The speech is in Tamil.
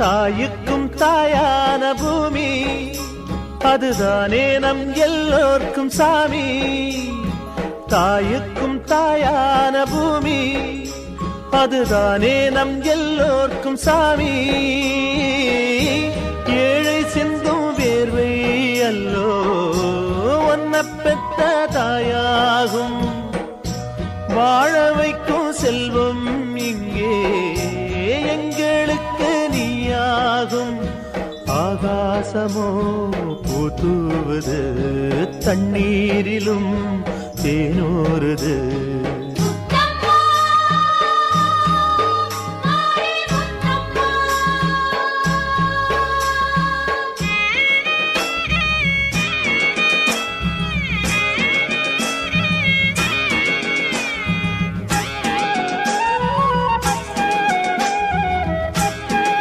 தாயுக்கும் தாயான பூமி அதுதானே நம் எல்லோர்க்கும் சாமி. தாயுக்கும் தாயான பூமி அதுதானே நம் எல்லோர்க்கும் சாமி. ஏழை சிந்தும் வேர்வை அல்லோ ஒன்ன பெற்ற தாயாகும். வாழ வைக்கும் செல்வம் இங்கே எங்களுக்கு நீயாகும். ஆகாசமோ பூத்துவது தண்ணீரிலும் தேனூறுது.